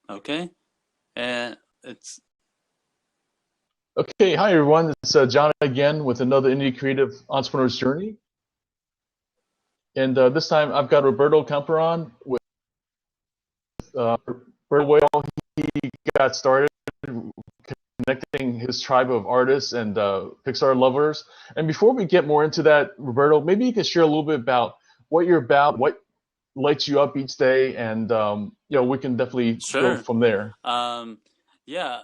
Okay, and it's Okay, hi everyone. It's John again with another Indie Creative Entrepreneur's Journey. And this time I've got Roberto Comparan with Roberto Well. He got started connecting his tribe of artists and Pixar lovers. And before we get more into that, Roberto, maybe you can share a little bit about what you're about, what lights you up each day, and we can definitely go sure. from there. Um, yeah,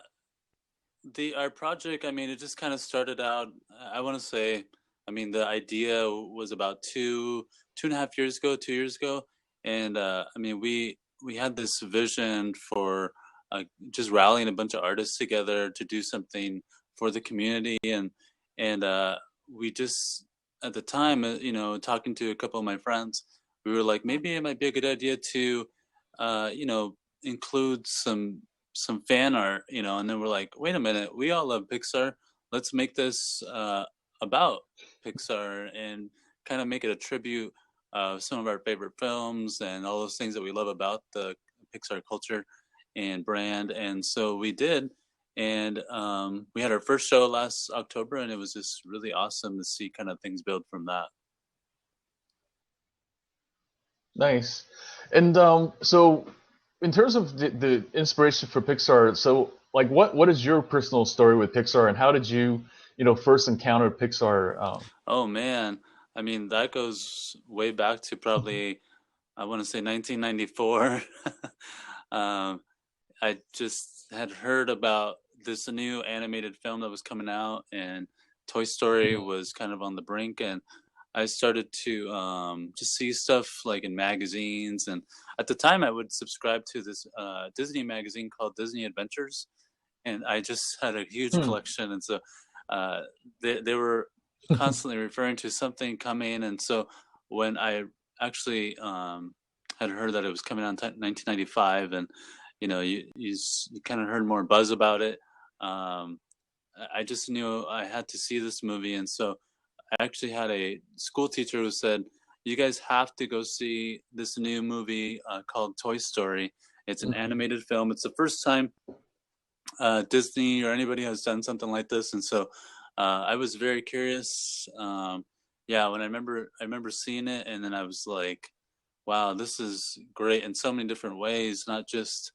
the our project. I mean, it just kind of started out. I want to say, I mean, the idea was about 2.5 years ago, 2 years ago, and I mean, we had this vision for just rallying a bunch of artists together to do something for the community, and we just at the time, talking to a couple of my friends, we were like, maybe it might be a good idea to, you know, include some fan art, and then we're like, wait a minute, we all love Pixar. Let's make this about Pixar and kind of make it a tribute of some of our favorite films and all those things that we love about the Pixar culture and brand. And so we did. And we had our first show last October, and it was just really awesome to see kind of things build from that. Nice. And so, in terms of the inspiration for Pixar, so like, what is your personal story with Pixar, and how did you, first encounter Pixar? Oh man, I mean that goes way back to probably I want to say 1994. um, I just had heard about this new animated film that was coming out, and Toy Story Mhm. was kind of on the brink, and I started to just see stuff like in magazines, and at the time I would subscribe to this Disney magazine called Disney Adventures, and I just had a huge Hmm. collection, and so uh, they were constantly referring to something coming, and so when I actually had heard that it was coming out in 1995, and you kind of heard more buzz about it. Um, I just knew I had to see this movie, and so I actually had a school teacher who said, "You guys have to go see this new movie called Toy Story. It's an Mhm. animated film. It's the first time Disney or anybody has done something like this." And so I was very curious. Yeah, when I remember seeing it, and then I was like, "Wow, this is great in so many different ways. Not just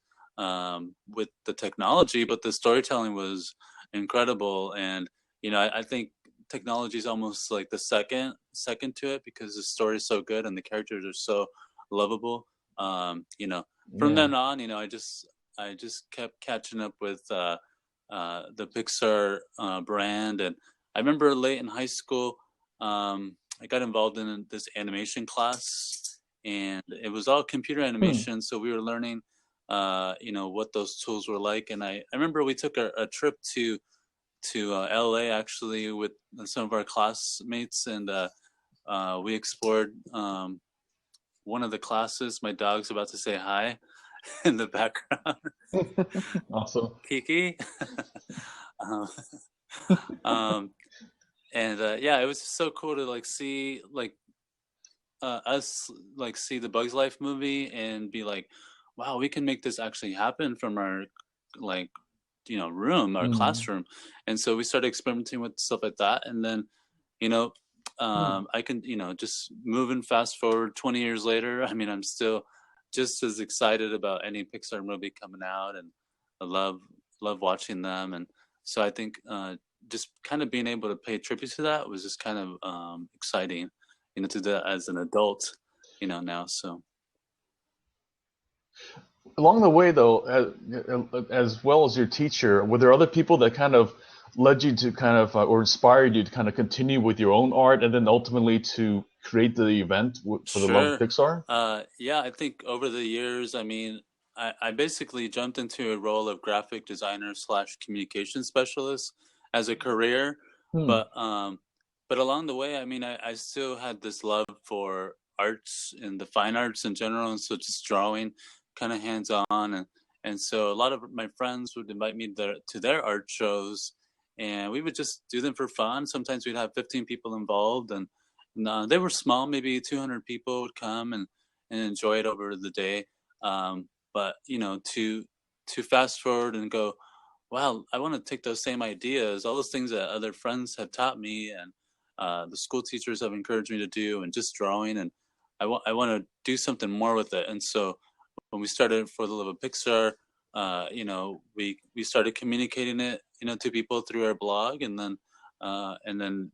with the technology, but the storytelling was incredible." And I think technology is almost like the second to it because the story is so good and the characters are so lovable. Um, you know, from Yeah. then on, I just kept catching up with the Pixar brand, and I remember late in high school, I got involved in this animation class, and it was all computer Hmm. animation. So we were learning, what those tools were like, and I remember we took a trip to LA actually with some of our classmates, and we explored one of the classes. My dog's about to say hi in the background. Awesome. Kiki. um, um, and yeah, it was so cool to like see like us like see the Bugs Life movie and be like, wow, we can make this actually happen from our like room, our Hmm. classroom. And so we started experimenting with stuff like that, and then you know Hmm. I can just moving fast forward 20 years later, I mean, I'm still just as excited about any Pixar movie coming out, and I love watching them. And so I think just kind of being able to pay tribute to that was just kind of exciting, to the as an adult, now. So Along the way, though, as well as your teacher, were there other people that kind of led you to kind of, or inspired you to kind of continue with your own art, and then ultimately to create the event for the love of sure. Pixar? Yeah, I think over the years, I mean, I basically jumped into a role of graphic designer slash communication specialist as a career, Hmm. but along the way, I mean, I still had this love for arts and the fine arts in general, and so just drawing, kind of hands on, and so a lot of my friends would invite me to their art shows, and we would just do them for fun. Sometimes we'd have 15 people involved, and no, they were small. Maybe 200 people would come and enjoy it over the day. But to to fast forward and go, wow, I want to take those same ideas, all those things that other friends have taught me, and the school teachers have encouraged me to do, and just drawing, and I want to do something more with it. And so when we started For the Love of Pixar, we started communicating it, to people through our blog, and then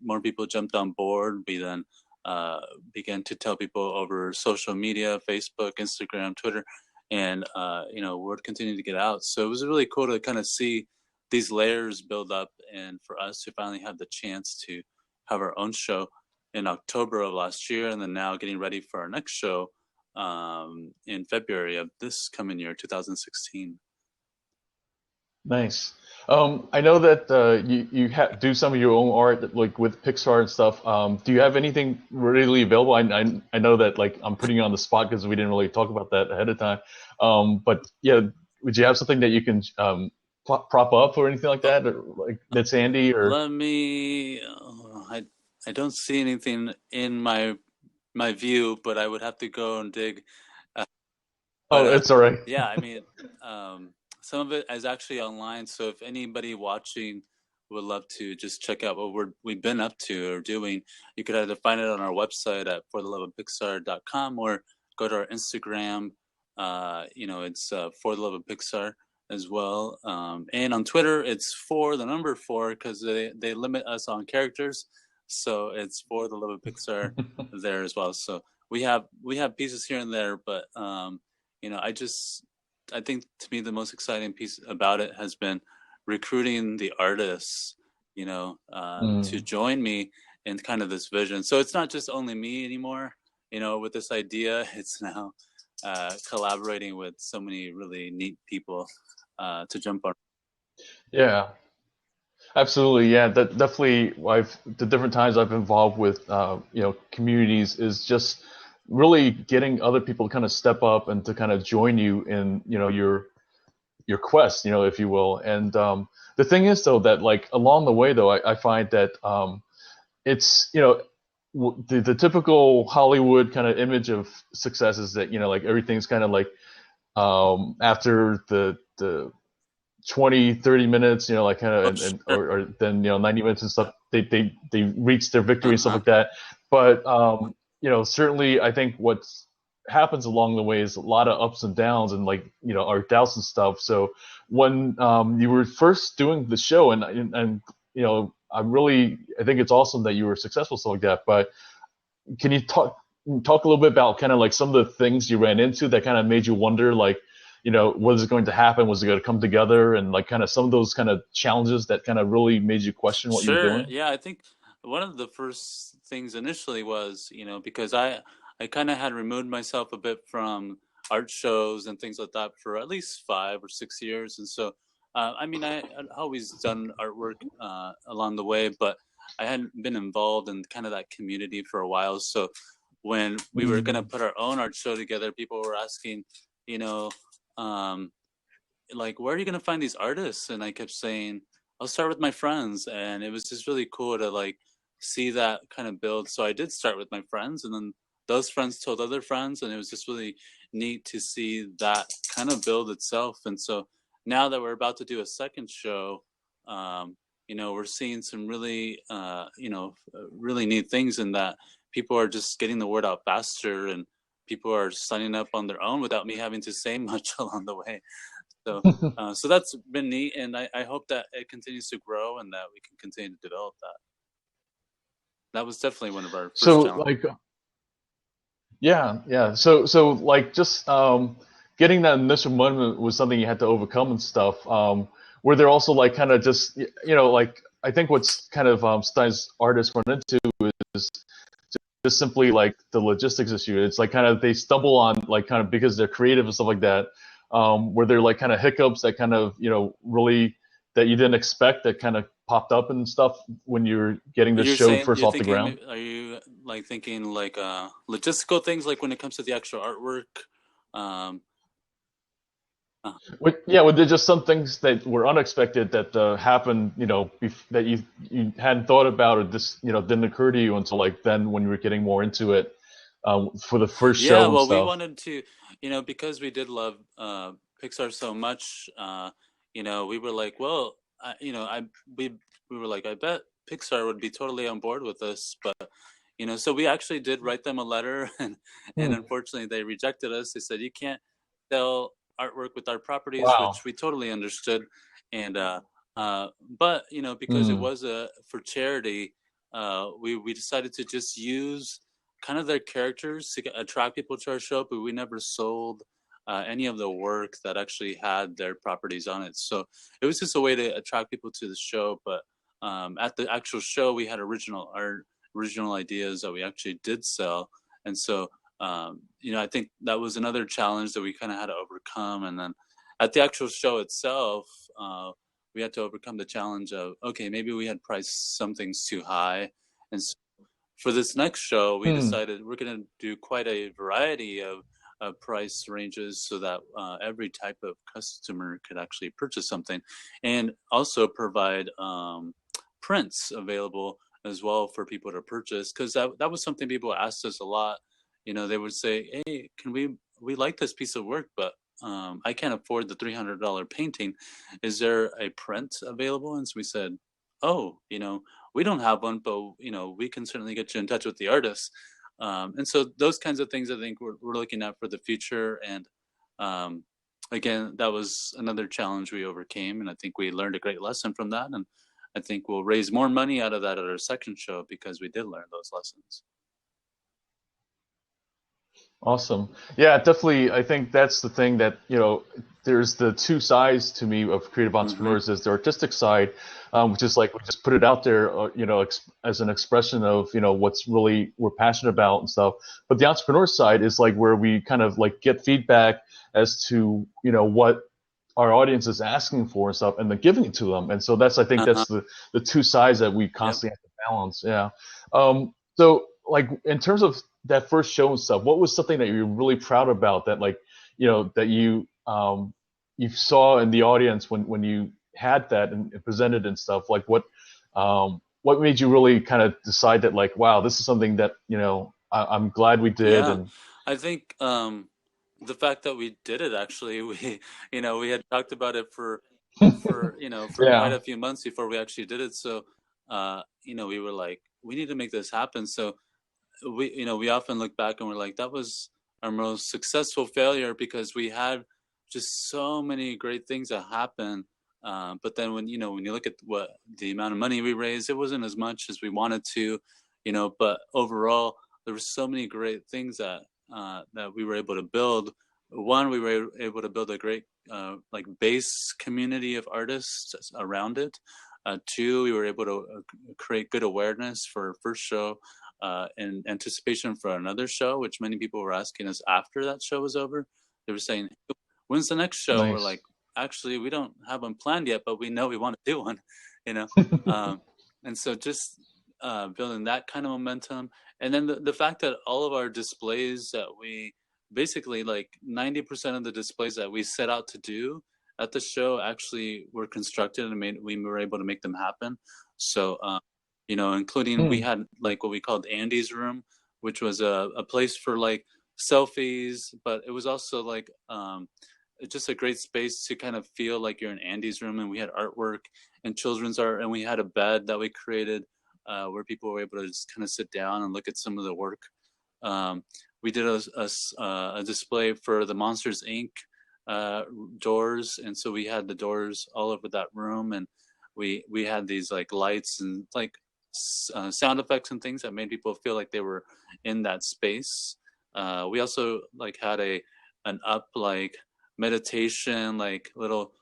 more people jumped on board. We then uh, began to tell people over social media, Facebook, Instagram, Twitter, and word continued to get out. So it was really cool to kind of see these layers build up, and for us to finally have the chance to have our own show in October of last year, and then now getting ready for our next show in February of this coming year, 2016. Nice. I know that do some of your own art, like with Pixar and stuff. Do you have anything readily available? I know that like I'm putting you on the spot because we didn't really talk about that ahead of time. But yeah, would you have something that you can prop up or anything like Oh, that, or like that's handy or? let me. I don't see anything in my view, but I would have to go and dig. Uh, but Oh, it's all right. yeah, I mean, some of it is actually online. So if anybody watching would love to just check out what we've been up to or doing, you could either find it on our website at fortheloveofpixar.com, or go to our Instagram. It's For the Love of Pixar as well. And on Twitter, it's for the number four, because they limit us on characters. So it's For the Love of Pixar there as well. So we have pieces here and there, but I think to me the most exciting piece about it has been recruiting the artists, to Mm. join me in kind of this vision. So it's not just only me anymore, with this idea. It's now collaborating with so many really neat people to jump on. Yeah. Absolutely, yeah. That definitely. I've the different times I've been involved with communities is just really getting other people to kind of step up and to kind of join you in your quest, if you will. And the thing is though that like along the way though, I find that it's the typical Hollywood kind of image of success is that like everything's kind of like after the 20, 30 minutes, like kind of, Oh, or then 90 minutes and stuff. They reach their victory and stuff sure. like that. But certainly, I think what happens along the way is a lot of ups and downs and like our doubts and stuff. So when you were first doing the show, and I think it's awesome that you were successful stuff like that. But can you talk a little bit about kind of like some of the things you ran into that kind of made you wonder, like, was it going to happen? Was it going to come together? And like kind of some of those kind of challenges that kind of really made you question what you were Sure. doing? Yeah, I think one of the first things initially was, because I kind of had removed myself a bit from art shows and things like that for at least 5 or 6 years. And so, I mean, I'd always done artwork along the way, but I hadn't been involved in kind of that community for a while. So when we were going to Mm. put our own art show together, people were asking, you know, um, like, where are you going to find these artists? And I kept saying, I'll start with my friends. And it was just really cool to like see that kind of build. So I did start with my friends, and then those friends told other friends, and it was just really neat to see that kind of build itself. And so now that we're about to do a second show, we're seeing some really, really neat things in that people are just getting the word out faster, and people are signing up on their own without me having to say much along the way. So, so that's been neat, and I hope that it continues to grow and that we can continue to develop that. That was definitely one of our first So challenges. like, yeah, yeah. So like just getting that initial moment was something you had to overcome and stuff. Were there also like kind of just like I think what's kind of Stein's artists run into is just simply like the logistics issue. It's like kind of they stumble on like kind of because they're creative and stuff like that. Were there like kind of hiccups that kind of really that you didn't expect that kind of popped up and stuff when you're getting this You're show saying first you're off the thinking, ground? are you like thinking like logistical things, like when it comes to the actual artwork? Um, uh, Yeah, were there just some things that were unexpected that happened, that you hadn't thought about or just didn't occur to you until like then when you were getting more into it for the first yeah, show and well, we stuff? wanted to, because we did love Pixar so much, we were like, well, we we were like, I bet Pixar would be totally on board with this, but so we actually did write them a letter, and Hmm. unfortunately they rejected us. They said you can't sell artwork with our properties, which Wow. we totally understood, and but because it Hmm. was a for charity, we decided to just use kind of their characters to attract people to our show, but we never sold any of the work that actually had their properties on it. So it was just a way to attract people to the show. But at the actual show, we had original art, original ideas that we actually did sell. And so, I think that was another challenge that we kind of had to overcome. And then at the actual show itself, we had to overcome the challenge of, okay, maybe we had priced some things too high. And so for this next show, we Hmm. decided we're going to do quite a variety of price ranges so that every type of customer could actually purchase something, and also provide prints available as well for people to purchase, because that was something people asked us a lot. They would say, hey, can we like this piece of work, but I can't afford the $300 painting. Is there a print available? And so we said, oh, we don't have one, but we can certainly get you in touch with the artist. And so those kinds of things I think we're looking at for the future. And um, again, that was another challenge we overcame, and I think we learned a great lesson from that. And I think we'll raise more money out of that at our second show because we did learn those lessons. Awesome. Yeah, definitely. I think that's the thing that, there's the two sides to me of creative Mm-hmm. entrepreneurs. Is the artistic side, which is like we just put it out there, as an expression of, what's really we're passionate about and stuff. But the entrepreneur side is like where we kind of like get feedback as to, what our audience is asking for and stuff, and then giving it to them. And so I think Uh-huh. that's the two sides that we Yep. constantly have to balance. Yeah. So like in terms of that first show and stuff, what was something that you're really proud about that like, that you saw in the audience when you had that and presented and stuff? Like what made you really kind of decide that like, wow, this is something that, I'm glad we did Yeah. and I think the fact that we did it actually, we had talked about it for quite yeah. a few months before we actually did it. So we were like, we need to make this happen. So we often look back and we're like, that was our most successful failure because we had just so many great things that happen. But then when you look at what the amount of money we raised, it wasn't as much as we wanted to, but overall there were so many great things that we were able to build. One, we were able to build a great like base community of artists around it. Two, we were able to create good awareness for our first show, in anticipation for another show, which many people were asking us after that show was over. They were saying, when's the next show? We're Nice. like, actually, we don't have one planned yet, but we know we want to do one, you know? Um, and so just building that kind of momentum. And then the fact that all of our displays that we basically like 90% of the displays that we set out to do at the show actually were constructed and we were able to make them happen. So, including we Hmm. had like what we called Andy's room, which was a place for like selfies, but it was also like just a great space to kind of feel like you're in Andy's room. And we had artwork and children's art, and we had a bed that we created where people were able to just kind of sit down and look at some of the work. Um, we did a display for the Monsters Inc. Doors, and so we had the doors all over that room, and we had these like lights and like sound effects and things that made people feel like they were in that space. We also like had an up like meditation like little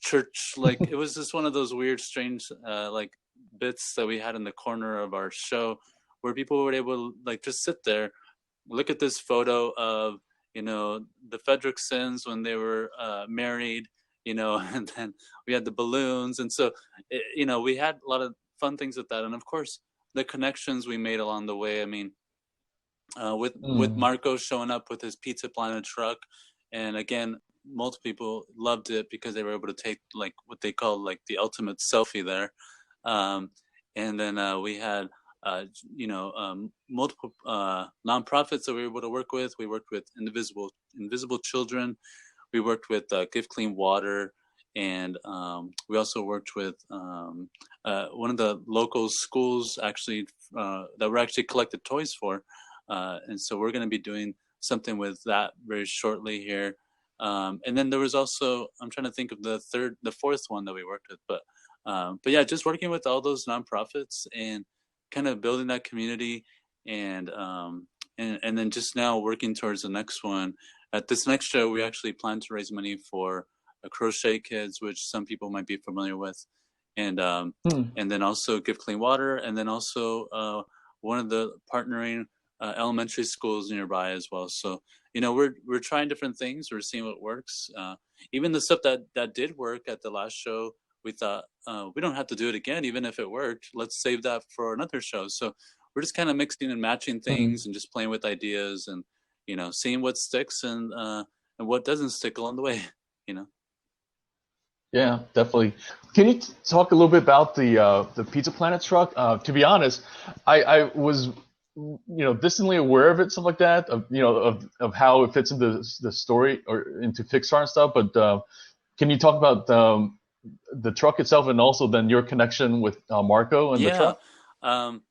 church, like it was just one of those weird strange like bits that we had in the corner of our show where people were able to like just sit there, look at this photo of the Fredricksons when they were married, and then we had the balloons, and so we had a lot of fun things with that, and of course the connections we made along the way. I mean, with Hmm. Marco showing up with his Pizza Planet truck, and again, multiple people loved it because they were able to take like what they call like the ultimate selfie there. Um, and then we had multiple nonprofits that we were able to work with. We worked with Invisible Children. we worked with Give Clean Water, and we also worked with one of the local schools actually that we're actually collected toys for, and so we're going to be doing something with that very shortly here. And then there was also, I'm trying to think of the fourth one that we worked with, but yeah, just working with all those nonprofits and kind of building that community, and and then just now working towards the next one. At this next show, we actually plan to raise money for Crochet Kids, which some people might be familiar with, and Hmm. and then also Give Clean Water, and then also one of the partnering elementary schools nearby as well. So we're trying different things. We're seeing what works. Even the stuff that did work at the last show, we thought we don't have to do it again, even if it worked. Let's save that for another show. So we're just kind of mixing and matching Hmm. things and just playing with ideas, and seeing what sticks and what doesn't stick along the way. You know. Yeah, definitely. Can you talk a little bit about the Pizza Planet truck? To be honest, I was distantly aware of it, stuff like that, of of how it fits into the story or into Pixar and stuff. But can you talk about the truck itself and also then your connection with Marco and the Yeah. truck? Um,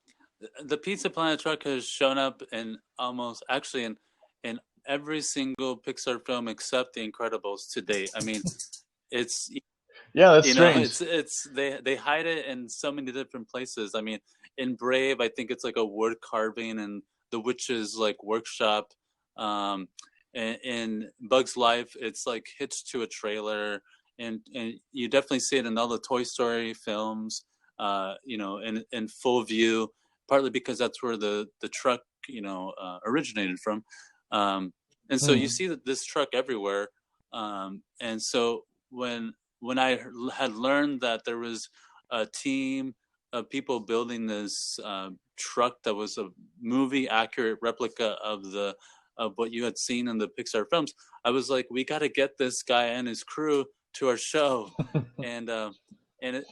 the Pizza Planet truck has shown up in almost actually in every single Pixar film except The Incredibles to date. I mean, it's Yeah, that's strange. it's they hide it in so many different places. I mean, in Brave, I think it's like a wood carving and the witch's like workshop. In Bug's Life, it's like hitched to a trailer, and you definitely see it in all the Toy Story films. In full view, partly because that's where the truck originated from. Um, and so you Hmm. see this truck everywhere. And so when I had learned that there was a team of people building this truck that was a movie accurate replica of what you had seen in the Pixar films, I was like, we got to get this guy and his crew to our show, and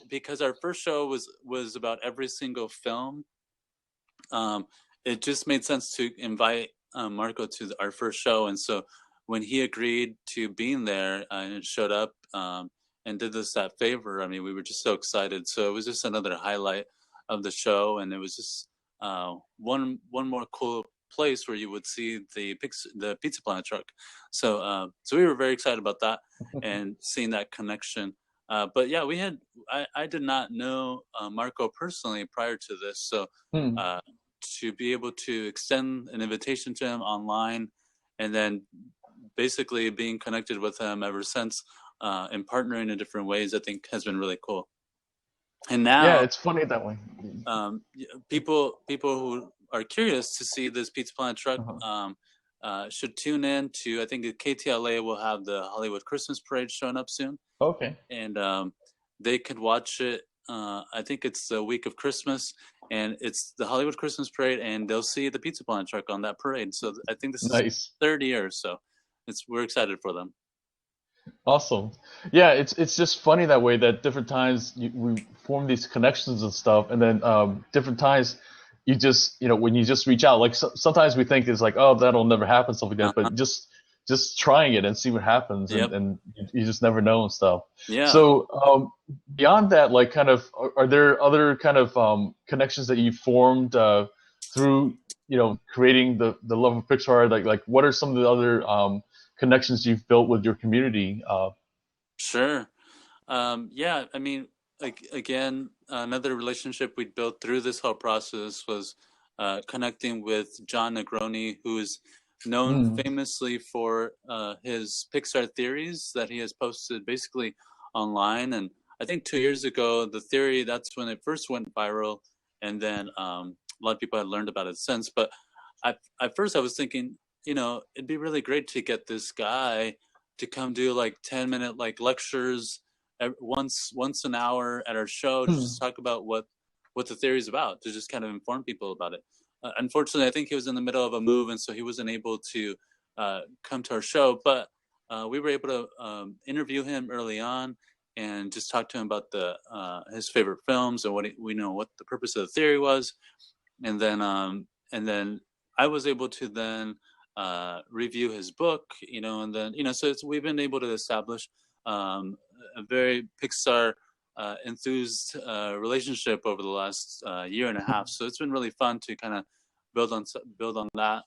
because our first show was about every single film, um, it just made sense to invite Marco to our first show. And so when he agreed to being there and showed up and did us that favor, I mean, we were just so excited. So it was just another highlight of the show, and it was just one more cool place where you would see the Pizza Planet truck. So we were very excited about that and seeing that connection. But yeah, I did not know Marco personally prior to this, so Hmm. uh, to be able to extend an invitation to him online, and then basically being connected with him ever since, and partnering in different ways, I think has been really cool. And Yeah, now it's funny that way. people who are curious to see this Pizza Planet truck Uh-huh. should tune in to, I think KTLA will have the Hollywood Christmas Parade showing up soon, Okay. and they could watch it. I think it's the week of Christmas, and it's the Hollywood Christmas Parade, and they'll see the Pizza Planet truck on that parade. So I think this is Nice. third year, so we're excited for them. Awesome. Yeah, it's just funny that way that different times we form these connections and stuff, and then different times you just when you just reach out, like sometimes we think it's like, oh, that'll never happen, stuff like that, Uh-huh. but just trying it and see what happens, Yep. and you just never know and stuff. Yeah. So beyond that, like kind of, are there other kind of connections that you formed through creating the love of Pixar? Like what are some of the other connections you've built with your community? Sure. Yeah. I mean, like again, another relationship we built through this whole process was connecting with John Negroni, who is known Mm, famously for his Pixar theories that he has posted basically online. And I think 2 years ago, the theory, that's when it first went viral, and then a lot of people had learned about it since. But at first, I was thinking, it'd be really great to get this guy to come do like 10-minute like lectures once an hour at our show to mm, just talk about what the theory is about, to just kind of inform people about it. Unfortunately, I think he was in the middle of a move, and so he wasn't able to come to our show. But we were able to interview him early on and just talk to him about the his favorite films and we know what the purpose of the theory was, and then I was able to then review his book, and then so we've been able to establish a very Pixar enthused relationship over the last year and a half. So it's been really fun to kind of build on that.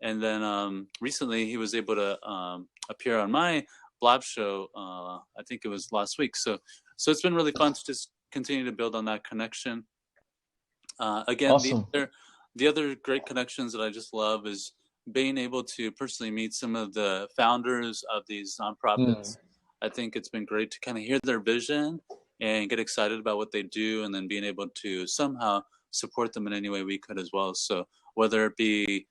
And then recently he was able to appear on my Blab show. I think it was last week. So it's been really fun to just continue to build on that connection. Again, Awesome. the other great connections that I just love is being able to personally meet some of the founders of these Mm. nonprofits. I think it's been great to kind of hear their vision and get excited about what they do, and then being able to somehow support them in any way we could as well. So whether it be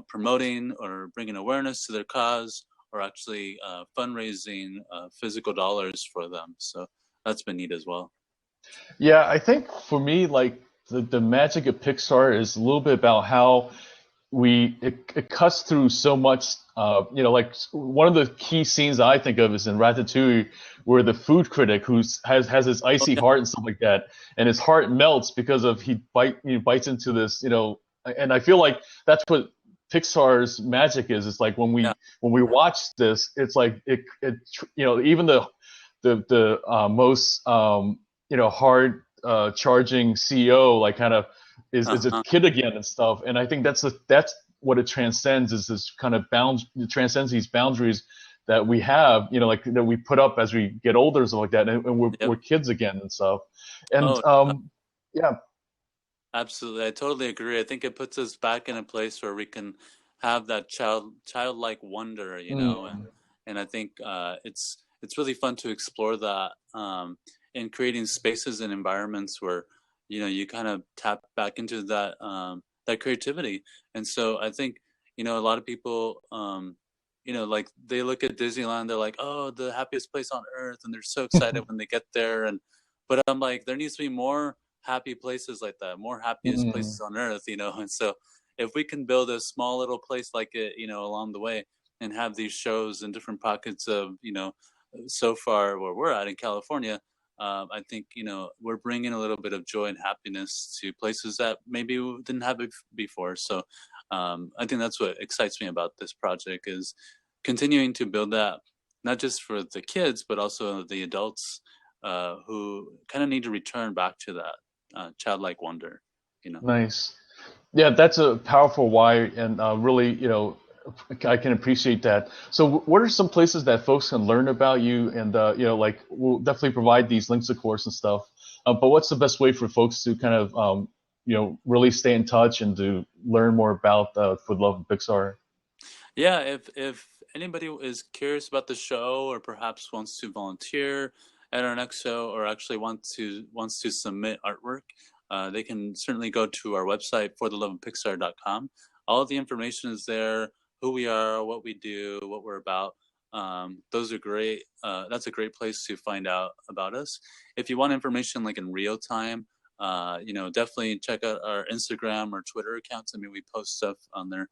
promoting or bringing awareness to their cause, or actually fundraising physical dollars for them. So that's been neat as well. Yeah, I think for me, like the magic of Pixar is a little bit about how it cuts through so much. Like one of the key scenes I think of is in Ratatouille, where the food critic has his Oh icy yeah, heart and stuff like that, and his heart melts because of he bites into this, and I feel like that's what Pixar's magic is. It's like yeah, when we watch this, it's like even the most hard charging CEO like kind of is a uh-huh. kid again and stuff. And I think that's what it transcends is this kind of it transcends these boundaries that we have, like that we put up as we get older and stuff like that, and Yep. we're kids again and stuff. And Oh, yeah. absolutely. I totally agree. I think it puts us back in a place where we can have that childlike wonder, Mm, and I think it's really fun to explore that in creating spaces and environments where you kind of tap back into that creativity. And so I think a lot of people like they look at Disneyland, they're like, oh, the happiest place on earth, and they're so excited when they get there. And but I'm like, there needs to be more happy places like that, more happiest mm, places on earth. And so if we can build a small little place like it, along the way, and have these shows in different pockets of, so far where we're at in California, I think, we're bringing a little bit of joy and happiness to places that maybe we didn't have it before. So I think that's what excites me about this project is continuing to build that, not just for the kids, but also the adults who kind of need to return back to that childlike wonder, you know. nice. Yeah, that's a powerful why, and really, I can appreciate that. So, what are some places that folks can learn about you? And like we'll definitely provide these links, of course, and stuff. But what's the best way for folks to kind of, really stay in touch and to learn more about For the Love of Pixar? Yeah, if anybody is curious about the show or perhaps wants to volunteer at our next show or actually wants to submit artwork, they can certainly go to our website fortheloveofpixar.com. All of the information is there, who we are, what we do, what we're about. Those are great. That's a great place to find out about us. If you want information like in real time, definitely check out our Instagram or Twitter accounts. I mean, we post stuff on there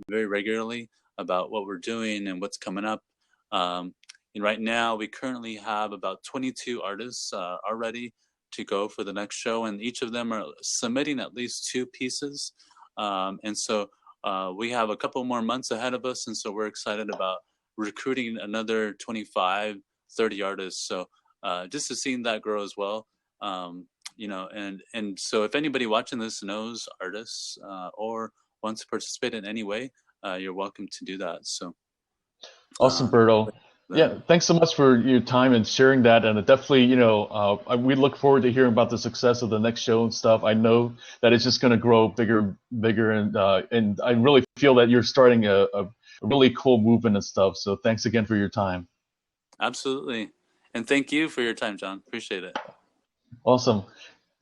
very regularly about what we're doing and what's coming up. And right now, we currently have about 22 artists already to go for the next show, and each of them are submitting at least two pieces. And so we have a couple more months ahead of us, and so we're excited about recruiting another 25, 30 artists. So just to see that grow as well. And so if anybody watching this knows artists or wants to participate in any way, you're welcome to do that. So, Awesome, um, Berto. yeah, Yeah, thanks so much for your time and sharing that. And it definitely, we look forward to hearing about the success of the next show and stuff. I know that it's just going to grow bigger, bigger, and I really feel that you're starting a really cool movement and stuff. So thanks again for your time. absolutely. And thank you for your time, John. Appreciate it. Awesome.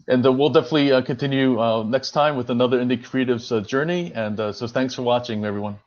And we'll definitely continue next time with another Indie Creatives journey. And so thanks for watching, everyone.